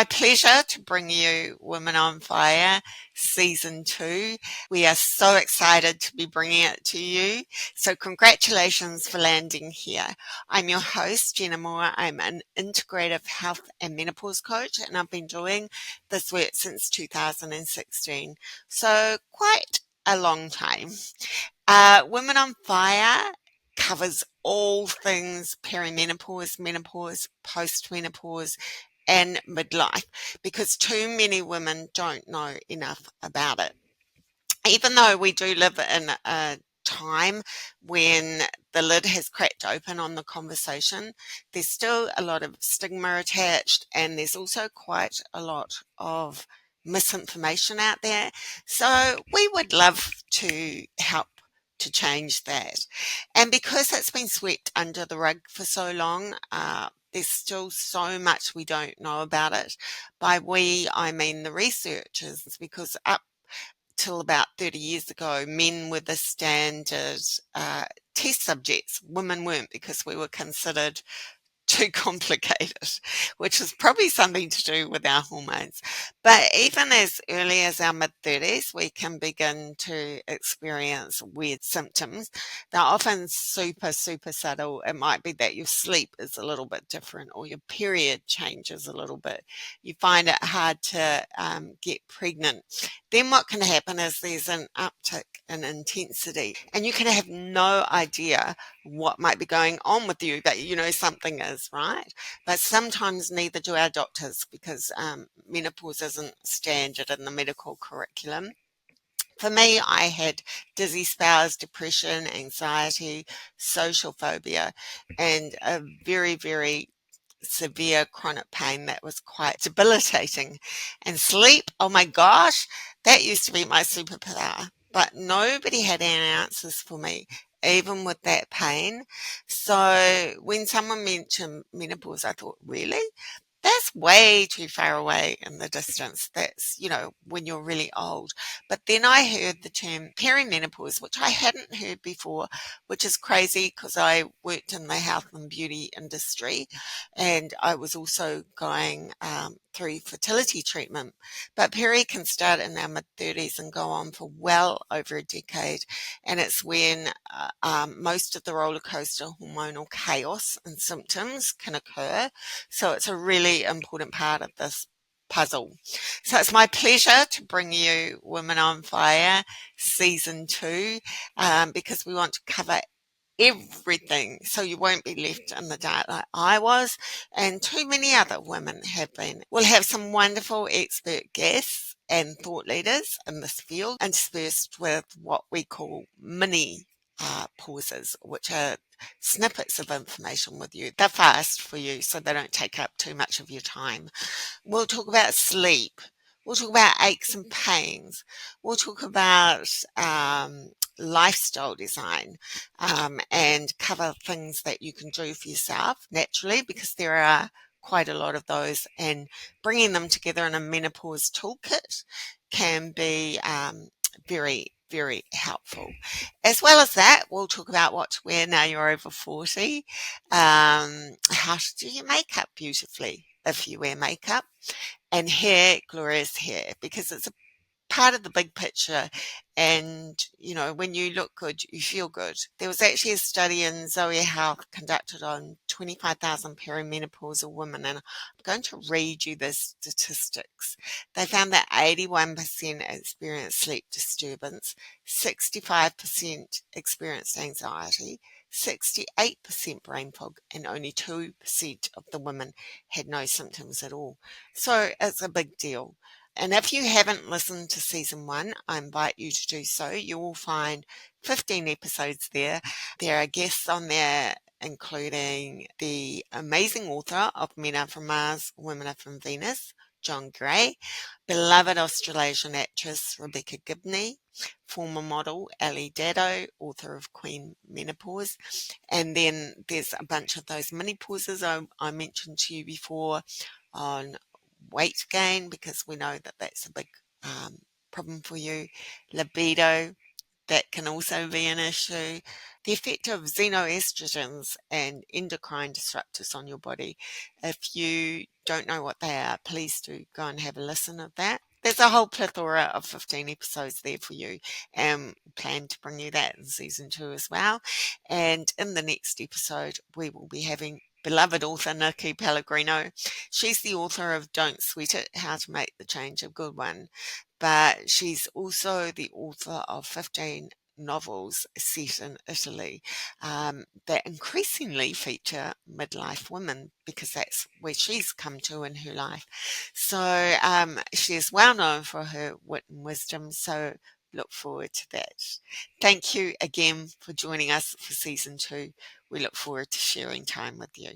my pleasure to bring you Women on Fire Season 2. We are so excited to be bringing it to you. So congratulations for landing here. I'm your host, Jenna Moore. I'm an integrative health and menopause coach, and I've been doing this work since 2016. So quite a long time. Women on Fire covers all things perimenopause, menopause, postmenopause, and midlife because too many women don't know enough about it. Even though we do live in a time when the lid has cracked open on the conversation, there's still a lot of stigma attached, and there's also quite a lot of misinformation out there. So we would love to help to change that. And because it's been swept under the rug for so long, there's still so much we don't know about it. By we, I mean the researchers, because up till about 30 years ago, men were the standard test subjects. Women weren't, because we were considered too complicated, which is probably something to do with our hormones. But even as early as our mid-30s, we can begin to experience weird symptoms. They're often super, super subtle. It might be that your sleep is a little bit different, or your period changes a little bit. You find it hard to get pregnant. Then what can happen is there's an uptick in intensity, and you can have no idea what might be going on with you, that you know something is right. But sometimes neither do our doctors, because menopause isn't standard in the medical curriculum. For me, I had dizzy spells, depression, anxiety, social phobia, and a very, very severe chronic pain that was quite debilitating. And sleep, oh my gosh, that used to be my superpower. But nobody had any answers for me, even with that pain. So when someone mentioned menopause, I thought, really? That's way too far away in the distance. That's, when you're really old. But then I heard the term perimenopause, which I hadn't heard before, which is crazy because I worked in the health and beauty industry, and I was also going through fertility treatment. But peri can start in our mid-30s and go on for well over a decade. And it's when most of the roller coaster hormonal chaos and symptoms can occur. So it's a really important part of this puzzle. So it's my pleasure to bring you Women on Fire Season 2, because we want to cover everything, so you won't be left in the dark like I was, and too many other women have been. We'll have some wonderful expert guests and thought leaders in this field, interspersed with what we call mini pauses, which are snippets of information with you. They're fast for you, so they don't take up too much of your time. We'll talk about sleep. We'll talk about aches and pains. We'll talk about lifestyle design, and cover things that you can do for yourself naturally, because there are quite a lot of those, and bringing them together in a menopause toolkit can be very, very helpful. As well as that, we'll talk about what to wear now you're over 40, how to do your makeup beautifully if you wear makeup, and hair, glorious hair, because it's a part of the big picture. And, when you look good, you feel good. There was actually a study in Zoe Health conducted on 25,000 perimenopausal women, and I'm going to read you the statistics. They found that 81% experienced sleep disturbance, 65% experienced anxiety, 68% brain fog, and only 2% of the women had no symptoms at all. So it's a big deal. And if you haven't listened to season 1, I invite you to do so. You will find 15 episodes there. There are guests on there, including the amazing author of Men Are From Mars, Women Are From Venus, John Gray, beloved Australasian actress Rebecca Gibney, former model Ali Dado, author of Queen Menopause. And then there's a bunch of those mini pauses I mentioned to you before on weight gain, because we know that that's a big problem for you, libido, that can also be an issue. The effect of xenoestrogens and endocrine disruptors on your body. If you don't know what they are, please do go and have a listen of that. There's a whole plethora of 15 episodes there for you, and plan to bring you that in season 2 as well. And in the next episode, we will be having beloved author Nikki Pellegrino. She's the author of Don't Sweat It, How to Make the Change a Good One, but she's also the author of 15 novels set in Italy that increasingly feature midlife women because that's where she's come to in her life. So she is well known for her wit and wisdom. So look forward to that. Thank you again for joining us for season 2. We look forward to sharing time with you.